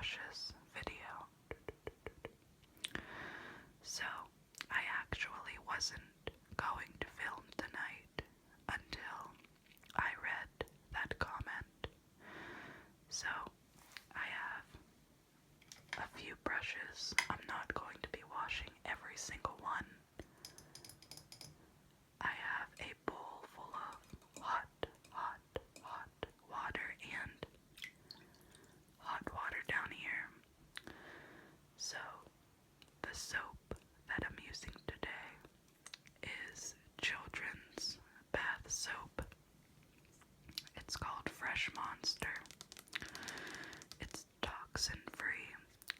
brushes video. So, I actually wasn't going to film tonight until I read that comment. So, I have a few brushes. I'm not going to be washing every single one. I have a bowl full of hot water and hot water down here. So, the soap that I'm using today is children's bath soap. It's called Fresh Monster. It's toxin free.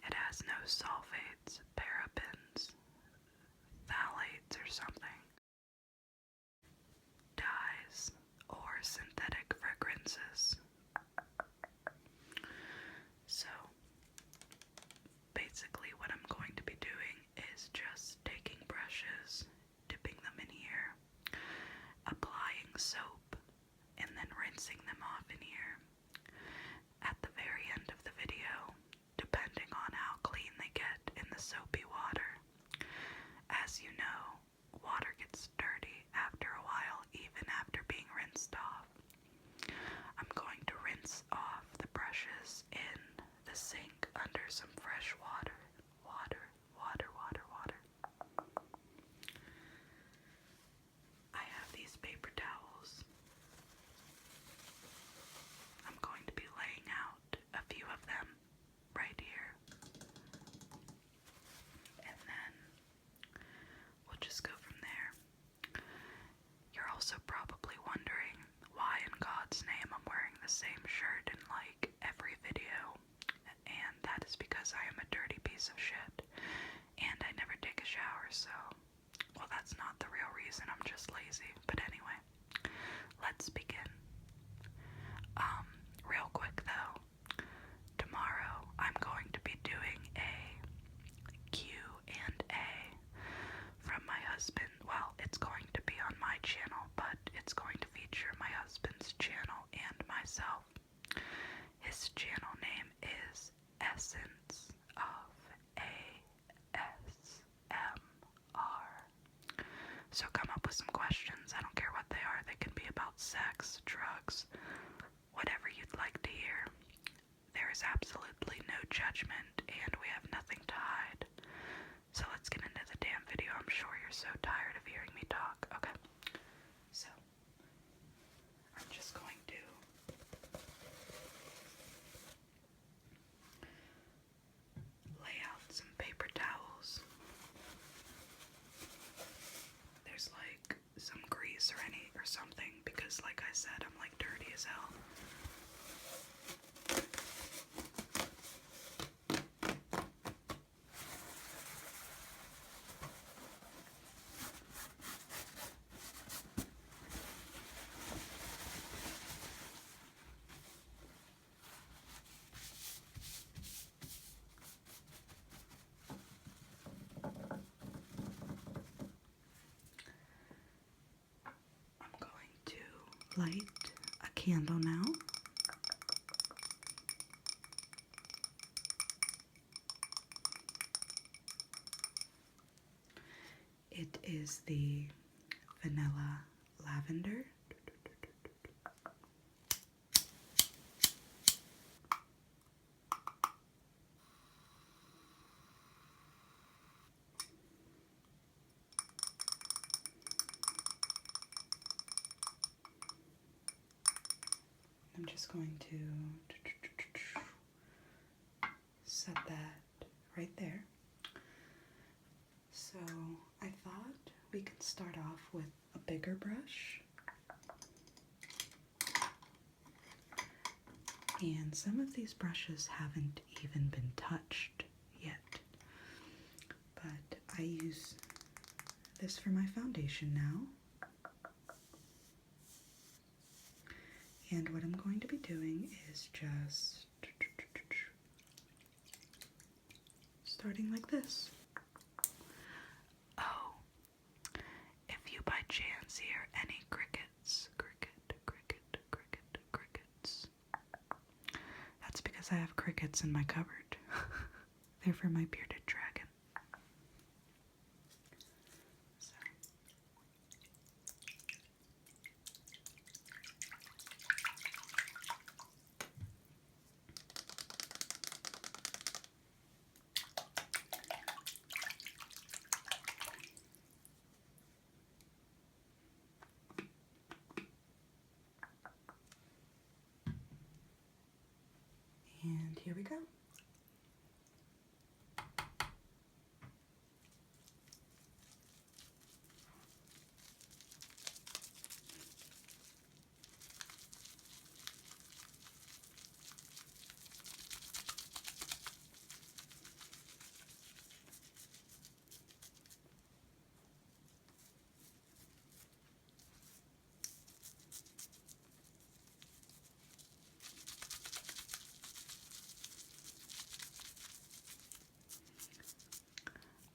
It has no sulfates, parabens, phthalates or something, dyes, or synthetic fragrances. So, basically what I'm going to be doing is just taking brushes, dipping them in here, applying soap, and then rinsing them off in here. At the very end of the video, depending on how clean they get in the soapy water. As you know, water gets dirty after a while, even after being rinsed off. I'm going to rinse off the brushes in the sink under some fresh water. I have these paper towels. I'm going to be laying out a few of them right here. And then we'll just go from there. You're also probably wondering why in God's name I'm wearing the same shirt in like every video. And that is because I am a dirty piece of shit. And I never take a shower, so, well, that's not the real reason, I'm just lazy. But anyway, let's begin. Real quick though, tomorrow I'm going to be doing a Q&A from my husband. Well, it's going to be on my channel, but it's going to feature my husband's channel and myself. His channel name is Essence of ASMR. So come up with some questions. I don't care what they are. They can be about sex, drugs, whatever you'd like to hear. There is absolutely no judgment, and we have nothing to hide. So let's get into the damn video. I'm sure you're so tired of hearing me talk. Okay. So, I'm just going to lay out some paper towels. There's like some grease or something, because like I said, I'm like dirty as hell. I'm going to light a candle now. It is the vanilla lavender. I'm just going to set that right there. So I thought we could start off with a bigger brush. And some of these brushes haven't even been touched yet. But I use this for my foundation now. And what I'm going to be doing is just starting like this. Oh, if you by chance hear any crickets, crickets, that's because I have crickets in my cupboard. They're for my bearded dragon. So. And here we go.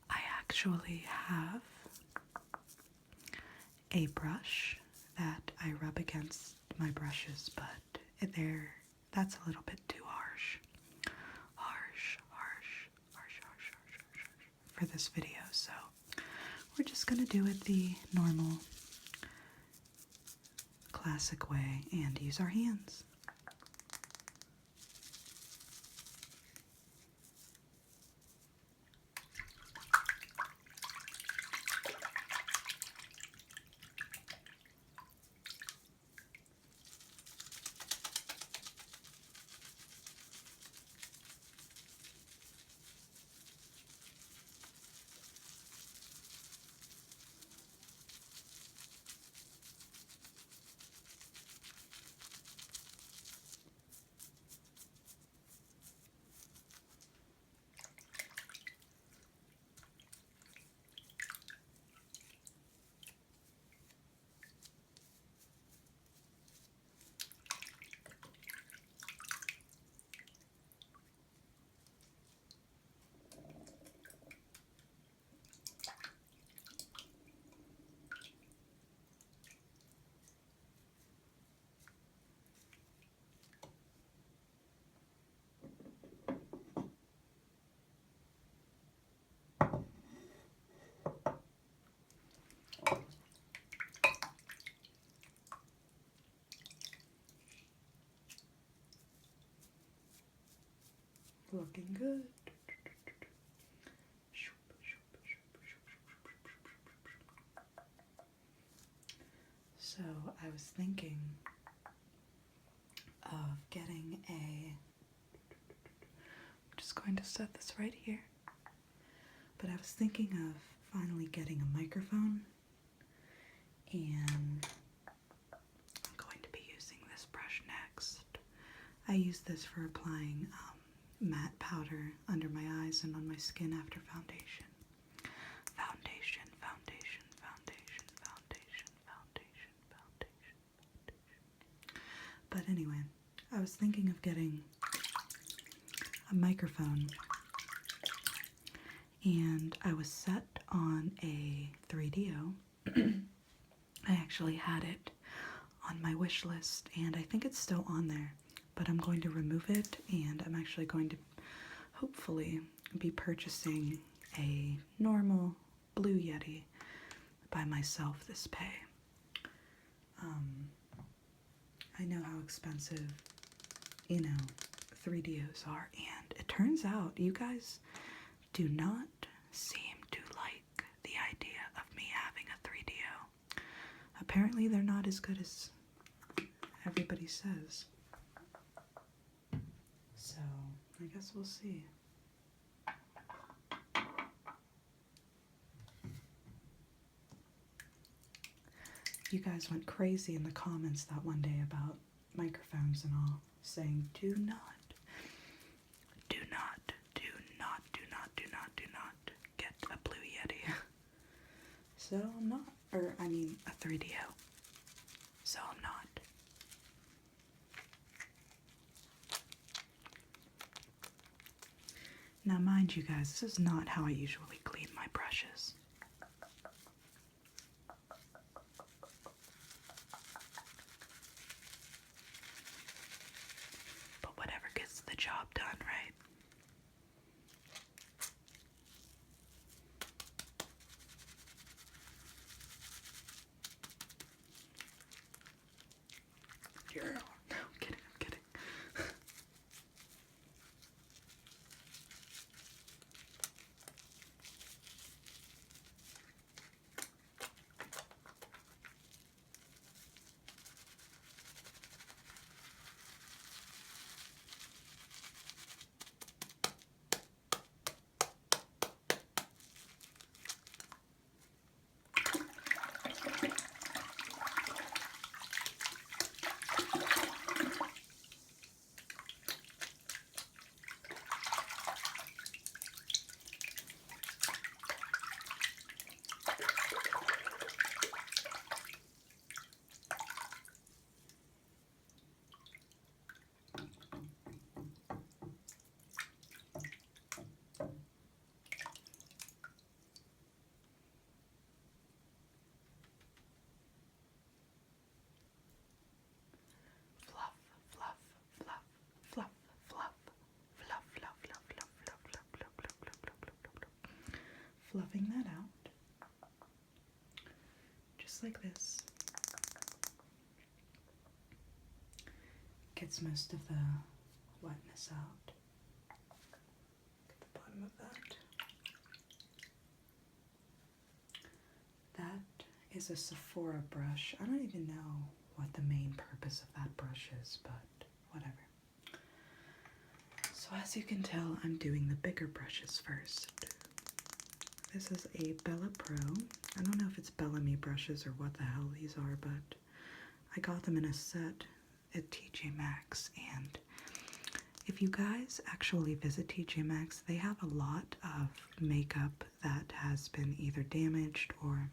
I actually have a brush that I rub against my brushes, but that's a little bit too harsh. Harsh for this video, so we're just gonna do it the normal, classic way and use our hands. Looking good. So I was thinking of getting I'm just going to set this right here, but I was thinking of finally getting a microphone, and I'm going to be using this brush next. I use this for applying matte powder under my eyes and on my skin after foundation. Foundation. But anyway, I was thinking of getting a microphone, and I was set on a 3DO. I actually had it on my wish list, and I think it's still on there, but I'm going to remove it, and I'm actually going to hopefully be purchasing a normal Blue Yeti by myself this pay. I know how expensive, 3DOs are, and it turns out you guys do not seem to like the idea of me having a 3DO. Apparently they're not as good as everybody says. So, I guess we'll see. You guys went crazy in the comments that one day about microphones and all, saying do not get a Blue Yeti. So I'm not, a 3DO. So I'm not. Now mind you guys, this is not how I usually clean my brushes. But whatever gets the job done, right? fluffing that out. Just like this. Gets most of the wetness out. Get the bottom of that. That is a Sephora brush. I don't even know what the main purpose of that brush is, but whatever. So as you can tell, I'm doing the bigger brushes first. This is a Bella Pro. I don't know if it's Bellamy brushes or what the hell these are, but I got them in a set at TJ Maxx, and if you guys actually visit TJ Maxx, they have a lot of makeup that has been either damaged or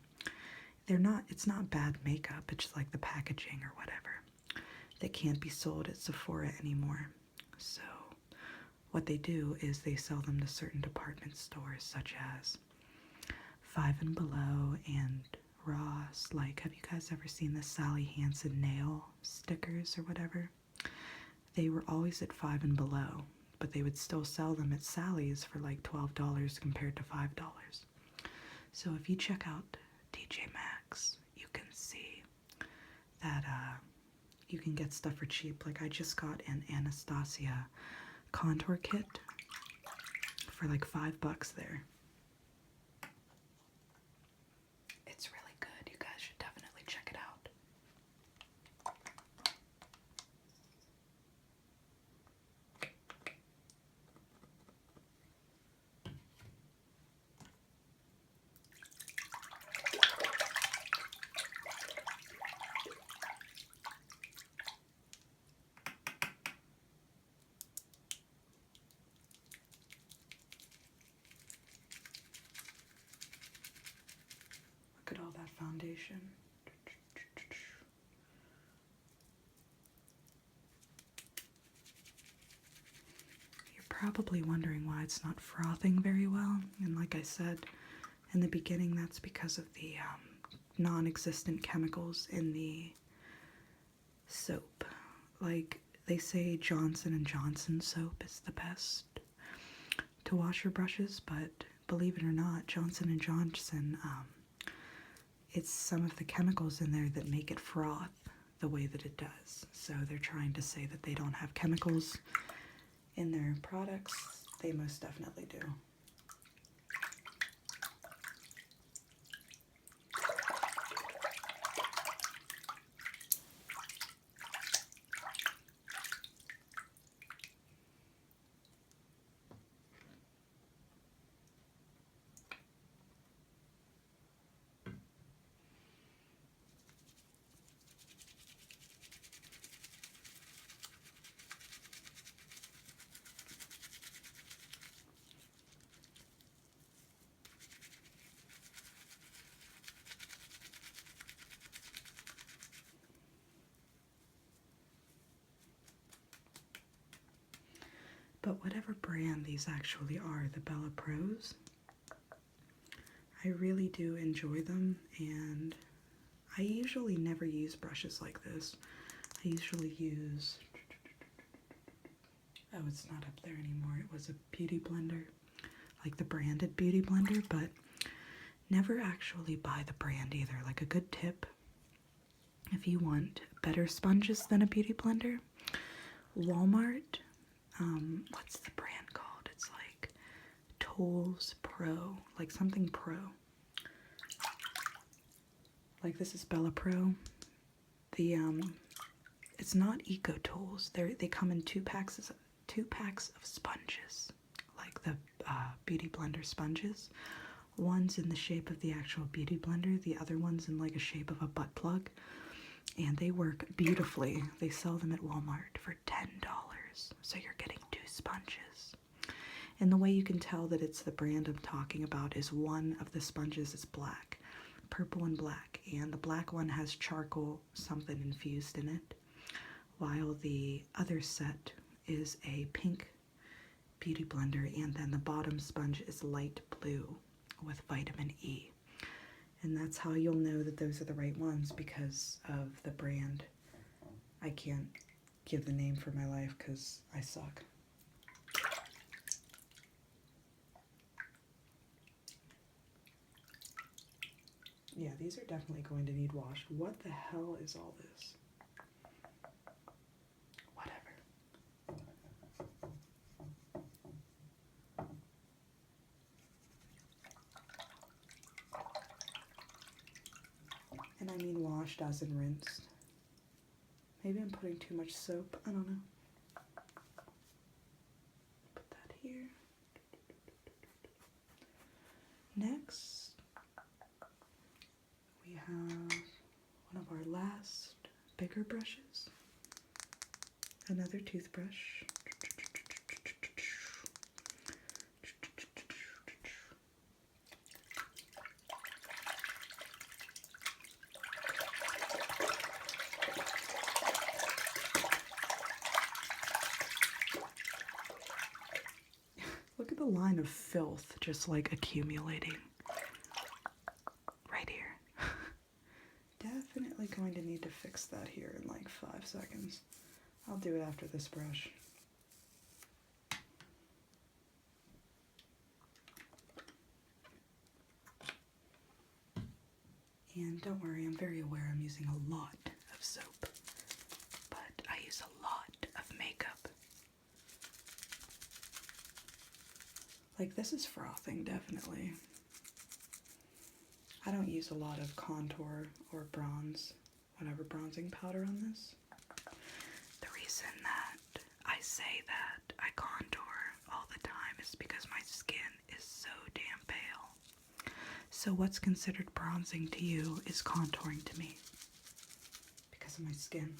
it's not bad makeup, it's just like the packaging or whatever that can't be sold at Sephora anymore. So what they do is they sell them to certain department stores such as Five and Below and Ross. Like, have you guys ever seen the Sally Hansen nail stickers or whatever? They were always at Five and Below, but they would still sell them at Sally's for like $12 compared to $5. So if you check out TJ Maxx, you can see that you can get stuff for cheap. Like, I just got an Anastasia contour kit for like $5 there. It's really good. You guys should definitely check it out. Look at all that foundation. You're probably wondering why it's not frothing very well, and like I said in the beginning, that's because of the non-existent chemicals in the soap. Like, they say Johnson & Johnson soap is the best to wash your brushes, but believe it or not, Johnson & Johnson, it's some of the chemicals in there that make it froth the way that it does. So they're trying to say that they don't have chemicals in their products. They most definitely do. But whatever brand these actually are, the Bella Pros, I really do enjoy them, and I usually never use brushes like this. I usually use, oh, it's not up there anymore. It was a beauty blender, like the branded beauty blender, but never actually buy the brand either. Like, a good tip, if you want better sponges than a beauty blender, Walmart, what's the brand called? It's like Tools Pro, like something Pro. Like, this is Bella Pro. The it's not Eco Tools. They come in two packs of sponges, like the beauty blender sponges. One's in the shape of the actual beauty blender. The other one's in like a shape of a butt plug, and they work beautifully. They sell them at Walmart for $10. So you're getting 2 sponges. And the way you can tell that it's the brand I'm talking about is one of the sponges is black, purple and black, and the black one has charcoal something infused in it, while the other set is a pink beauty blender, and then the bottom sponge is light blue with vitamin E. And that's how you'll know that those are the right ones, because of the brand. I can't give the name for my life because I suck. Yeah, these are definitely going to need washed. What the hell is all this? Whatever. And I mean washed as in rinsed. Maybe I'm putting too much soap. I don't know. Put that here. Next, we have one of our last bigger brushes. Another toothbrush. Look at the line of filth just like accumulating right here. Definitely going to need to fix that here in like 5 seconds. I'll do it after this brush. And don't worry, I'm very aware I'm using a lot of soap, but I use a lot of makeup. Like, this is frothing, definitely. I don't use a lot of contour or bronze, whatever bronzing powder on this. The reason that I say that I contour all the time is because my skin is so damn pale. So what's considered bronzing to you is contouring to me because of my skin.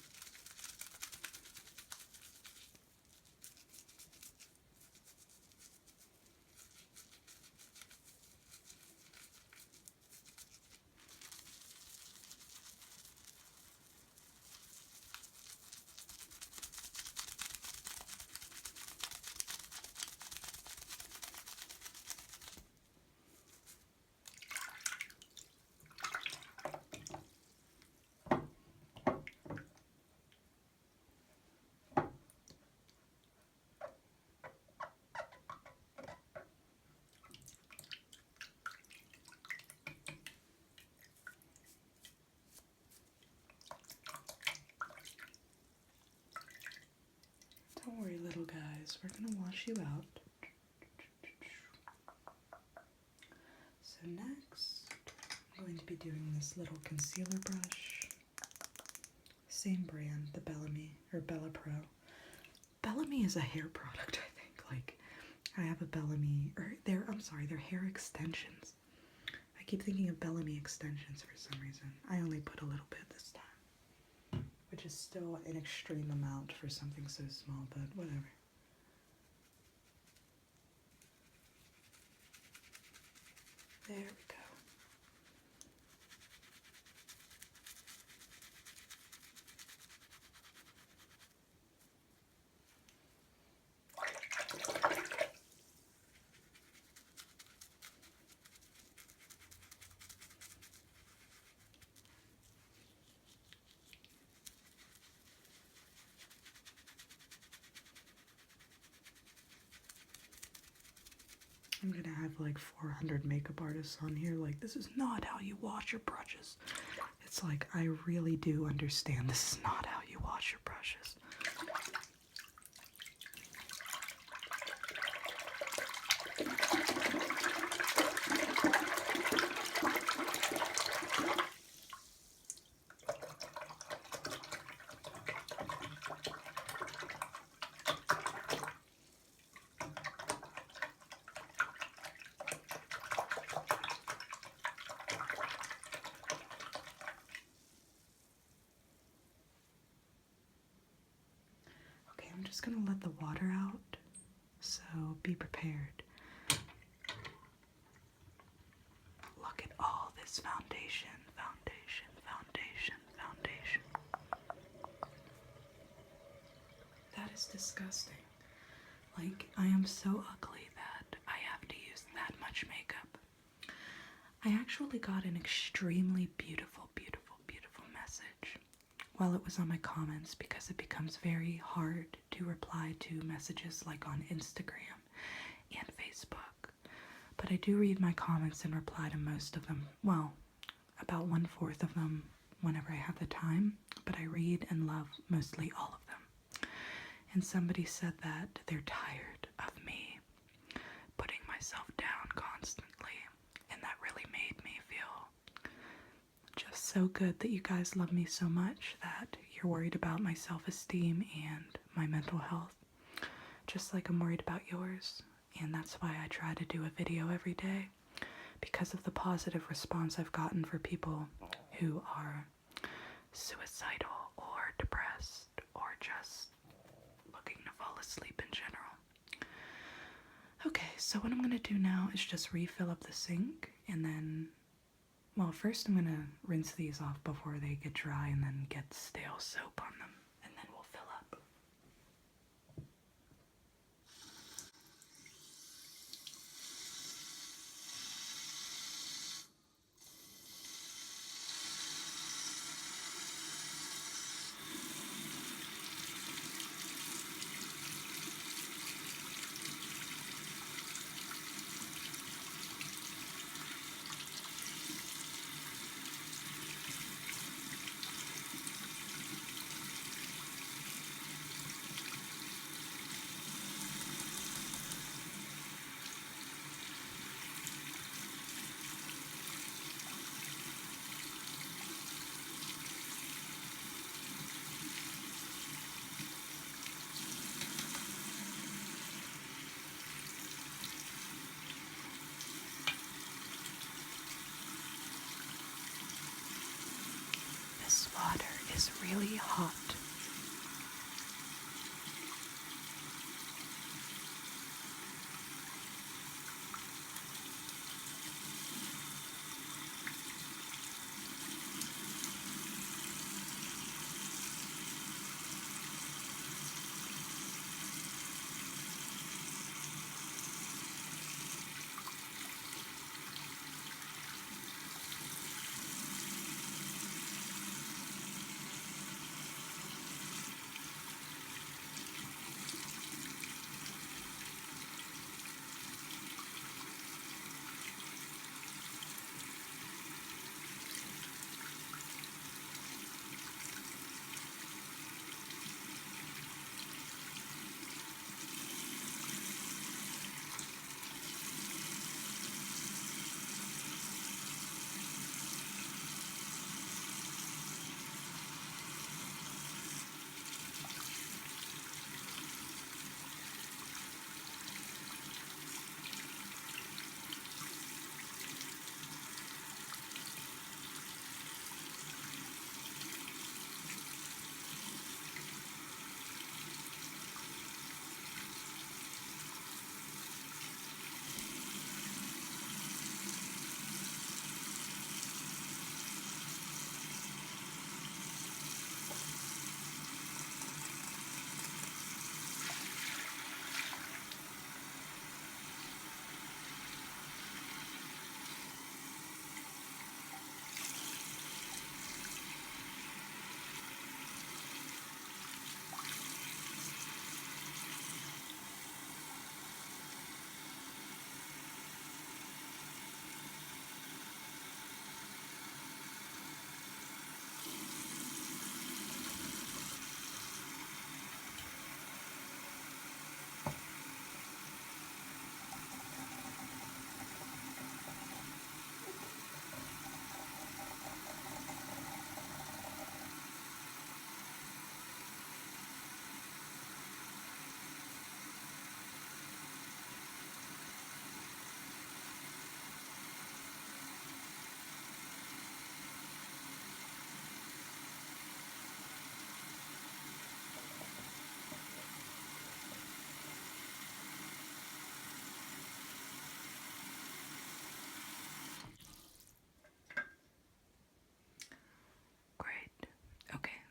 Don't worry, little guys, we're gonna wash you out. So next, I'm going to be doing this little concealer brush. Same brand, the Bellamy, or Bella Pro. Bellamy is a hair product, I think. Like, I have a Bellamy, or they're hair extensions. I keep thinking of Bellamy extensions for some reason. I only put a little bit this time, which is still an extreme amount for something so small, but whatever. There we go. I'm gonna have like 400 makeup artists on here. Like, this is not how you wash your brushes. It's like, I really do understand this is not how you wash your brushes. I'm just gonna let the water out, so be prepared. Look at all this foundation, foundation, foundation, foundation. That is disgusting. Like, I am so ugly that I have to use that much makeup. I actually got an extremely beautiful, beautiful, beautiful message while it was on my comments, because it becomes very hard to reply to messages like on Instagram and Facebook. But I do read my comments and reply to most of them. Well, about 1/4 of them whenever I have the time, but I read and love mostly all of them. And somebody said that they're tired of me putting myself down constantly, and that really made me feel just so good that you guys love me so much that you're worried about my self-esteem and my mental health, just like I'm worried about yours. And that's why I try to do a video every day, because of the positive response I've gotten for people who are suicidal or depressed or just looking to fall asleep in general. Okay, so what I'm going to do now is just refill up the sink, and then, well, first I'm going to rinse these off before they get dry and then get stale soap on them, and then we'll fill up. This water is really hot.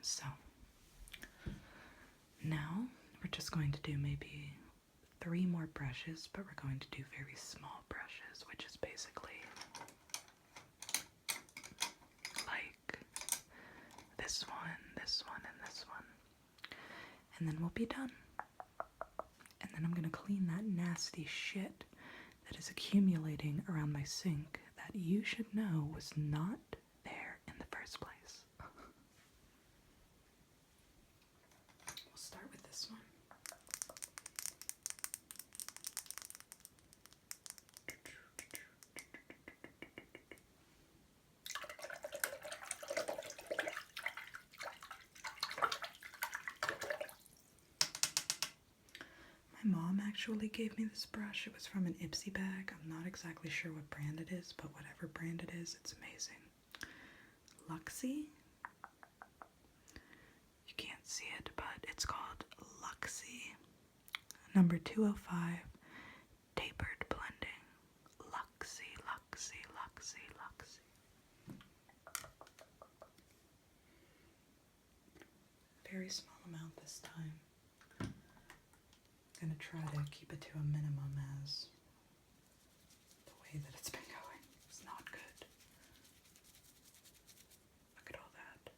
So now we're just going to do maybe 3 more brushes, but we're going to do very small brushes, which is basically like this one, and this one. And then we'll be done. And then I'm going to clean that nasty shit that is accumulating around my sink that you should know was not first place. We'll start with this one. My mom actually gave me this brush. It was from an Ipsy bag. I'm not exactly sure what brand it is, but whatever brand it is, it's amazing. Luxie? You can't see it, but it's called Luxie. Number 205, Tapered Blending. Luxie, Luxie, Luxie, Luxie. Very small amount this time. I'm gonna try to keep it to a minimum as the way that it's been going. It's not good. Look at all that.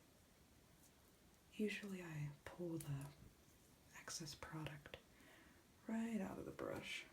Usually I pull the excess product right out of the brush.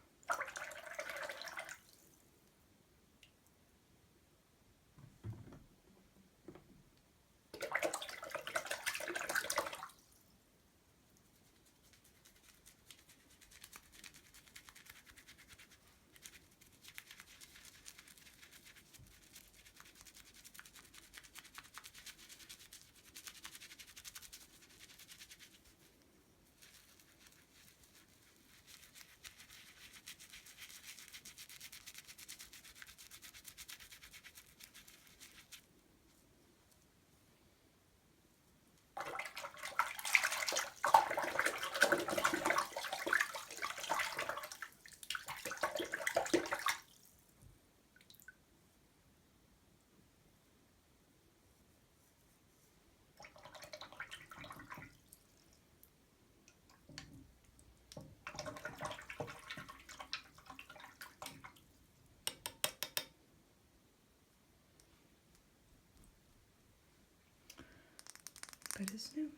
Good as new.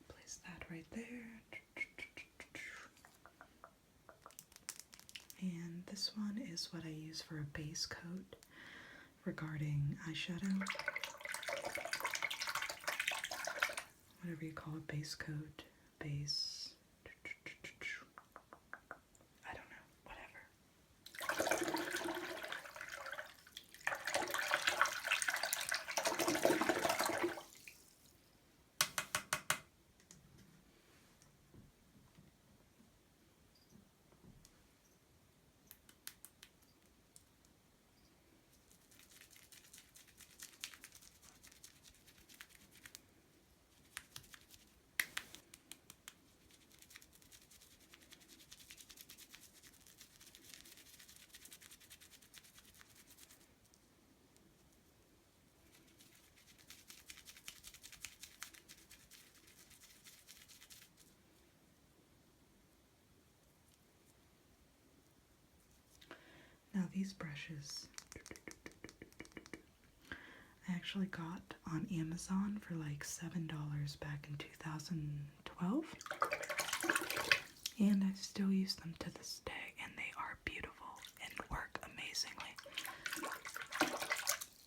Place that right there. And this one is what I use for a base coat regarding eyeshadow. Whatever you call it, base coat, base. I don't know, whatever. Now these brushes I actually got on Amazon for like $7 back in 2012, and I still use them to this day, and they are beautiful and work amazingly.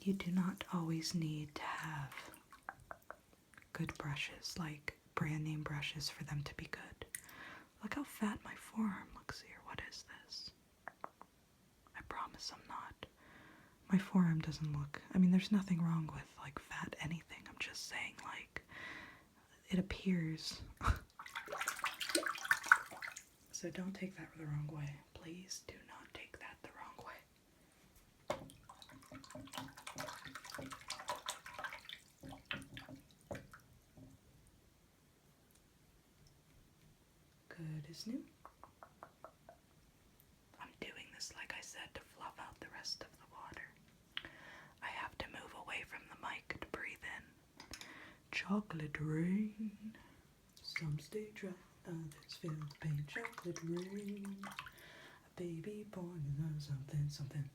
You do not always need to have good brushes, like brand name brushes, for them to be good. Look how fat my forearm looks here. What is this? I promise I'm not. My forearm doesn't look, I mean, there's nothing wrong with like fat anything. I'm just saying, like, it appears. So don't take that the wrong way. Please do not take that the wrong way. Good as new. I'm doing this, like I said, to fluff out the rest of the water. I have to move away from the mic to breathe in. Chocolate rain. Some stay dry, others feel the pain. Chocolate rain. A baby born in something, something.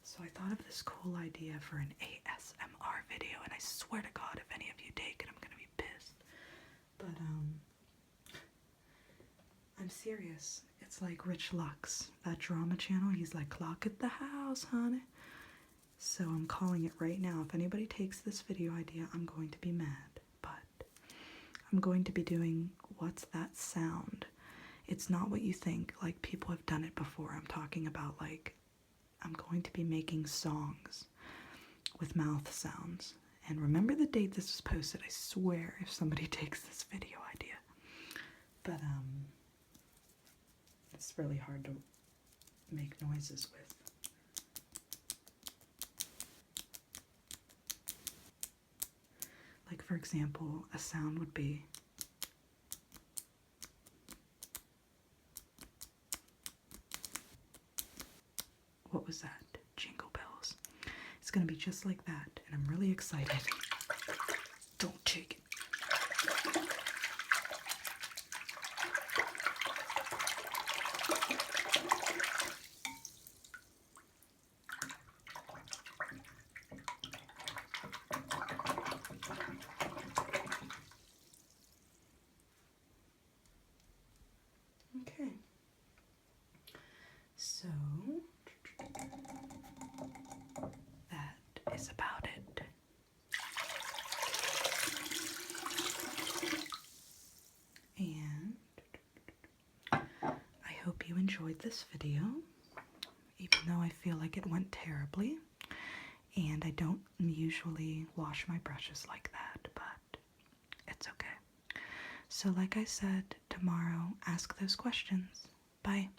So I thought of this cool idea for an ASMR video, and I swear to God, if any of you take it, I'm gonna be pissed. But I'm serious. It's like Rich Lux, that drama channel. He's like, clock at the house, honey. So I'm calling it right now. If anybody takes this video idea, I'm going to be mad. But I'm going to be doing What's That Sound? It's not what you think. Like, people have done it before. I'm talking about, like, I'm going to be making songs with mouth sounds. And remember the date this was posted. I swear if somebody takes this video idea. But, it's really hard to make noises with. Like, for example, a sound would be what was that? Jingle bells. It's gonna be just like that, and I'm really excited. Don't shake it. Okay. So that is about it. And I hope you enjoyed this video, even though I feel like it went terribly. And I don't usually wash my brushes like that, but it's okay. So like I said, tomorrow, ask those questions. Bye.